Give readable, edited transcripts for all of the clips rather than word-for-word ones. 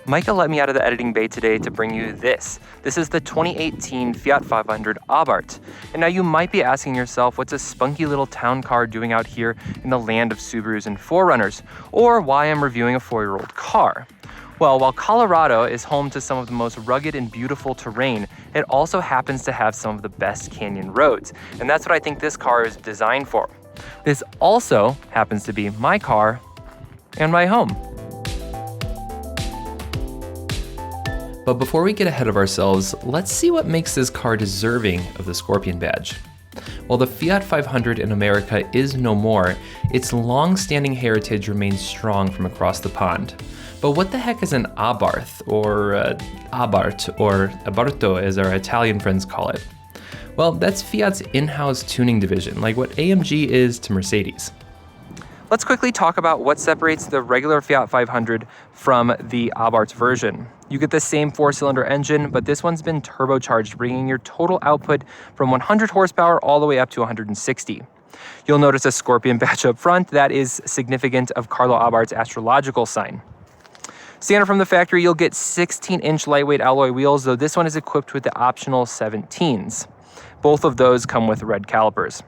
Micah let me out of the editing bay today to bring you this. This is the 2018 Fiat 500 Abarth. And now you might be asking yourself, what's a spunky little town car doing out here in the land of Subarus and 4Runners? Or why I'm reviewing a 4-year-old car? Well, while Colorado is home to some of the most rugged and beautiful terrain, it also happens to have some of the best canyon roads. And that's what I think this car is designed for. This also happens to be my car and my home. But before we get ahead of ourselves, let's see what makes this car deserving of the Scorpion badge. While the Fiat 500 in America is no more, its long-standing heritage remains strong from across the pond. But what the heck is an Abarth, or Abarth, or Abarto as our Italian friends call it? Well, that's Fiat's in-house tuning division, like what AMG is to Mercedes. Let's quickly talk about what separates the regular Fiat 500 from the Abarth version. You get the same 4-cylinder engine, but this one's been turbocharged, bringing your total output from 100 horsepower all the way up to 160. You'll notice a Scorpion badge up front. That is significant of Carlo Abarth's astrological sign. Standard from the factory, you'll get 16-inch lightweight alloy wheels, though this one is equipped with the optional 17s. Both of those come with red calipers.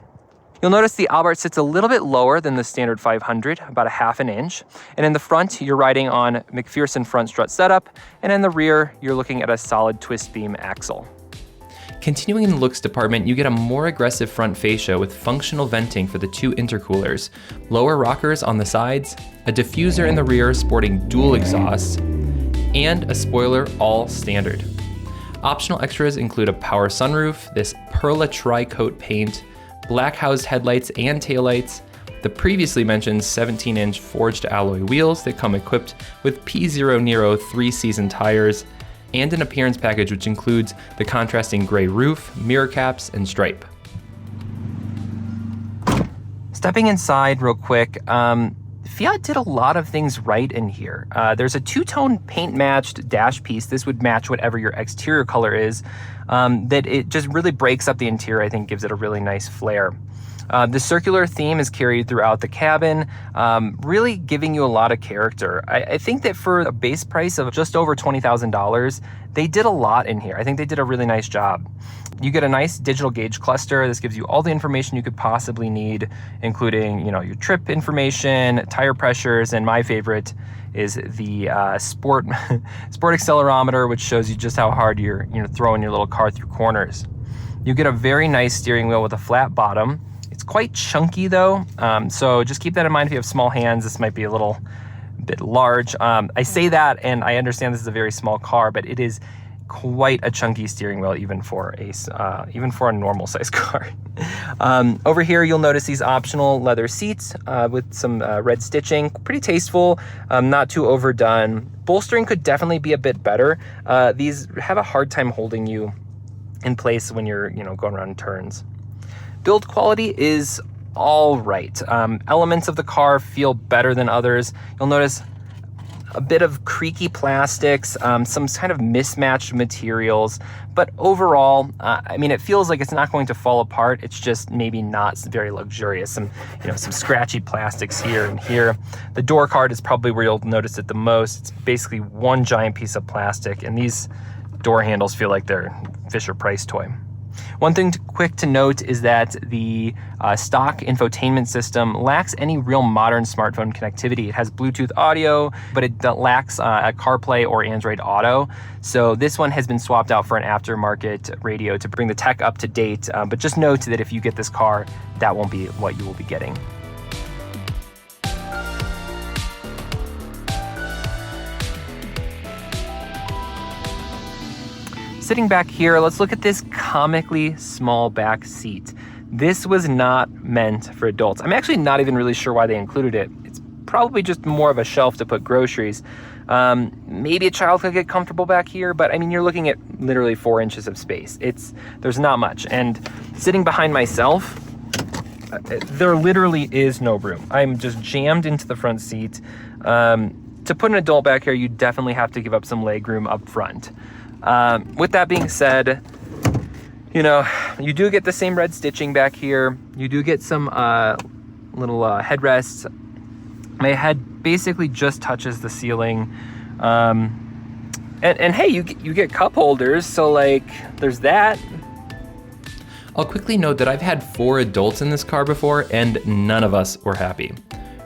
You'll notice the Abarth sits a little bit lower than the standard 500, about a half an inch. And in the front, you're riding on McPherson front strut setup, and in the rear, you're looking at a solid twist beam axle. Continuing in the looks department, you get a more aggressive front fascia with functional venting for the 2 intercoolers, lower rockers on the sides, a diffuser in the rear sporting dual exhausts, and a spoiler all standard. Optional extras include a power sunroof, this Perla tri-coat paint, black housed headlights and taillights, the previously mentioned 17-inch forged alloy wheels that come equipped with P0 Nero 3-season tires, and an appearance package which includes the contrasting gray roof, mirror caps, and stripe. Stepping inside real quick, Fiat did a lot of things right in here. There's a 2-tone paint-matched dash piece. This would match whatever your exterior color is. That it just really breaks up the interior, I think gives it a really nice flair. The circular theme is carried throughout the cabin, really giving you a lot of character. I think that for a base price of just over $20,000, they did a lot in here. I think they did a really nice job. You get a nice digital gauge cluster. This gives you all the information you could possibly need, including, your trip information, tire pressures, and my favorite is the sport accelerometer, which shows you just how hard you're throwing your little car through corners. You get a very nice steering wheel with a flat bottom. It's quite chunky though, so just keep that in mind if you have small hands. This might be a little bit large. I say that, and I understand this is a very small car, but it is quite a chunky steering wheel even for a normal size car. Over here you'll notice these optional leather seats with some red stitching. Pretty tasteful, not too overdone. Bolstering could definitely be a bit better. These have a hard time holding you in place when you're going around turns. Build quality is all right. Elements of the car feel better than others. You'll notice a bit of creaky plastics, some kind of mismatched materials, but overall, it feels like it's not going to fall apart. It's just maybe not very luxurious. Some scratchy plastics here and here. The door card is probably where you'll notice it the most. It's basically one giant piece of plastic, and these door handles feel like they're Fisher-Price toy. One thing quick to note is that the stock infotainment system lacks any real modern smartphone connectivity. It has Bluetooth audio, but it lacks a CarPlay or Android Auto. So this one has been swapped out for an aftermarket radio to bring the tech up to date. But just note that if you get this car, that won't be what you will be getting. Sitting back here, let's look at this comically small back seat. This was not meant for adults. I'm actually not even really sure why they included it. It's probably just more of a shelf to put groceries. Maybe a child could get comfortable back here, but you're looking at literally 4 inches of space. There's not much. And sitting behind myself, there literally is no room. I'm just jammed into the front seat. To put an adult back here, you definitely have to give up some leg room up front. With that being said, you do get the same red stitching back here. You do get some little headrests. My head basically just touches the ceiling. And hey, you get cup holders, so like there's that. I'll quickly note that I've had 4 adults in this car before and none of us were happy.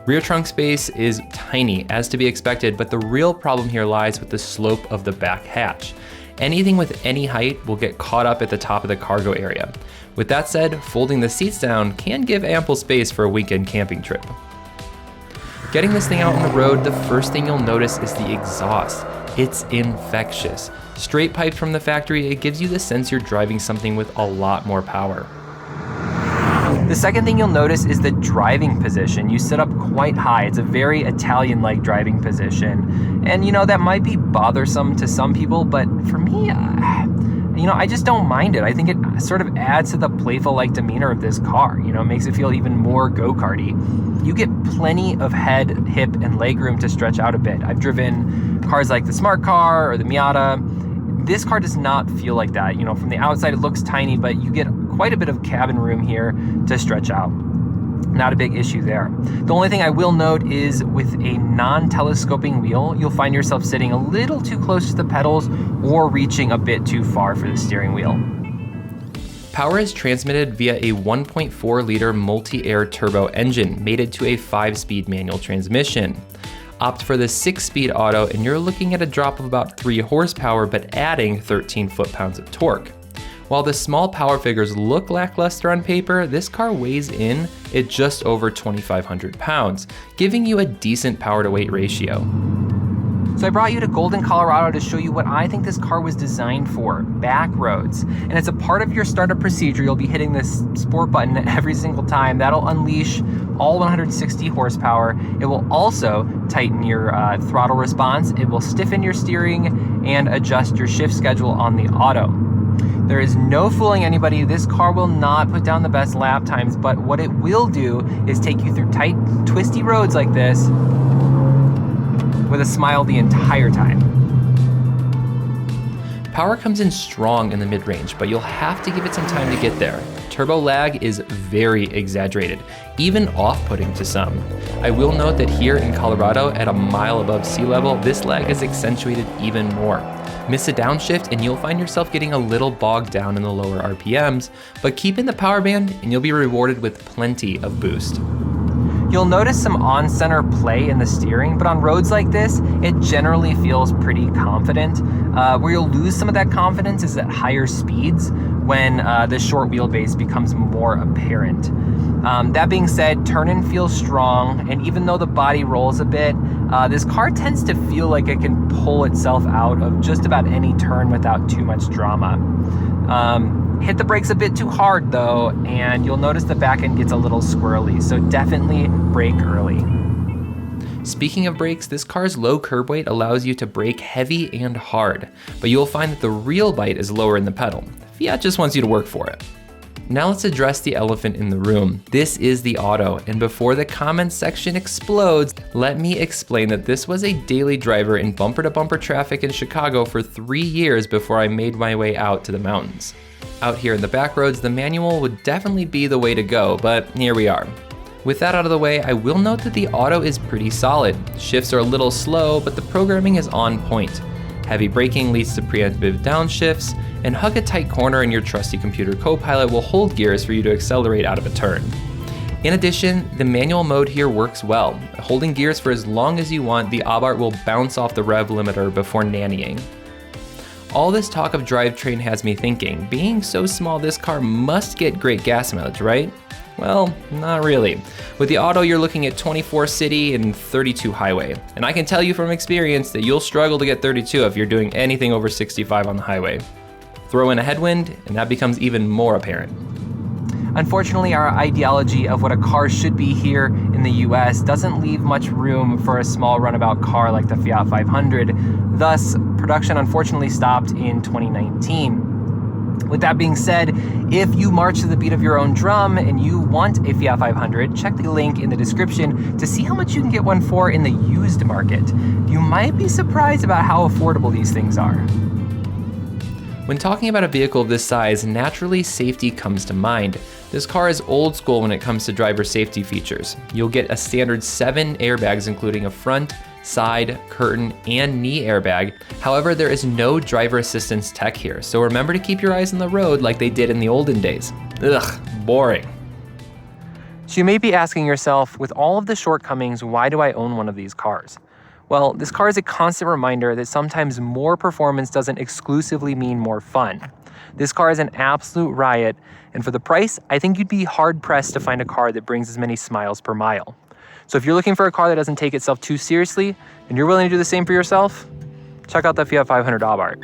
Rear trunk space is tiny, as to be expected, but the real problem here lies with the slope of the back hatch. Anything with any height will get caught up at the top of the cargo area. With that said, folding the seats down can give ample space for a weekend camping trip. Getting this thing out on the road, the first thing you'll notice is the exhaust. It's infectious. Straight piped from the factory, it gives you the sense you're driving something with a lot more power. The second thing you'll notice is the driving position. You sit up quite high. It's a very Italian-like driving position. And you know, that might be bothersome to some people, but for me, you know, I just don't mind it. I think it sort of adds to the playful-like demeanor of this car. You know, it makes it feel even more go-karty. You get plenty of head, hip, and leg room to stretch out a bit. I've driven cars like the Smart Car or the Miata. This car does not feel like that. You know, from the outside it looks tiny, but you get quite a bit of cabin room here to stretch out. Not a big issue there. The only thing I will note is with a non-telescoping wheel, you'll find yourself sitting a little too close to the pedals or reaching a bit too far for the steering wheel. Power is transmitted via a 1.4-liter multi-air turbo engine mated to a 5-speed manual transmission. Opt for the 6-speed auto and you're looking at a drop of about 3 horsepower but adding 13 foot-pounds of torque. While the small power figures look lackluster on paper, this car weighs in at just over 2,500 pounds, giving you a decent power to weight ratio. So I brought you to Golden, Colorado to show you what I think this car was designed for, back roads. And as a part of your startup procedure, you'll be hitting this sport button every single time. That'll unleash all 160 horsepower. It will also tighten your throttle response. It will stiffen your steering and adjust your shift schedule on the auto. There is no fooling anybody. This car will not put down the best lap times, but what it will do is take you through tight, twisty roads like this with a smile the entire time. Power comes in strong in the mid-range, but you'll have to give it some time to get there. Turbo lag is very exaggerated, even off-putting to some. I will note that here in Colorado, at a mile above sea level, this lag is accentuated even more. Miss a downshift and you'll find yourself getting a little bogged down in the lower RPMs, but keep in the power band and you'll be rewarded with plenty of boost. You'll notice some on-center play in the steering, but on roads like this, it generally feels pretty confident. Where you'll lose some of that confidence is at higher speeds when the short wheelbase becomes more apparent. That being said, turn-in feels strong, and even though the body rolls a bit, this car tends to feel like it can pull itself out of just about any turn without too much drama. Hit the brakes a bit too hard though, and you'll notice the back end gets a little squirrely, so definitely brake early. Speaking of brakes, this car's low curb weight allows you to brake heavy and hard, but you'll find that the real bite is lower in the pedal. Fiat just wants you to work for it. Now let's address the elephant in the room. This is the auto, and before the comments section explodes, let me explain that this was a daily driver in bumper-to-bumper traffic in Chicago for 3 years before I made my way out to the mountains. Out here in the back roads, the manual would definitely be the way to go, but here we are. With that out of the way, I will note that the auto is pretty solid. Shifts are a little slow, but the programming is on point. Heavy braking leads to preemptive downshifts, and hug a tight corner and your trusty computer co-pilot will hold gears for you to accelerate out of a turn. In addition, the manual mode here works well. Holding gears for as long as you want, the Abarth will bounce off the rev limiter before nannying. All this talk of drivetrain has me thinking, being so small this car must get great gas mileage, right? Well, not really. With the auto, you're looking at 24 city and 32 highway. And I can tell you from experience that you'll struggle to get 32 if you're doing anything over 65 on the highway. Throw in a headwind, and that becomes even more apparent. Unfortunately, our ideology of what a car should be here in the US doesn't leave much room for a small runabout car like the Fiat 500. Thus, production unfortunately stopped in 2019. With that being said, if you march to the beat of your own drum and you want a Fiat 500, check the link in the description to see how much you can get one for in the used market. You might be surprised about how affordable these things are. When talking about a vehicle of this size, naturally safety comes to mind. This car is old school when it comes to driver safety features. You'll get a standard 7 airbags including a front, side, curtain, and knee airbag. However, there is no driver assistance tech here, so remember to keep your eyes on the road like they did in the olden days. Ugh, boring. So you may be asking yourself, with all of the shortcomings, why do I own one of these cars? Well, this car is a constant reminder that sometimes more performance doesn't exclusively mean more fun. This car is an absolute riot, and for the price, I think you'd be hard-pressed to find a car that brings as many smiles per mile. So if you're looking for a car that doesn't take itself too seriously, and you're willing to do the same for yourself, check out the Fiat 500 Abarth.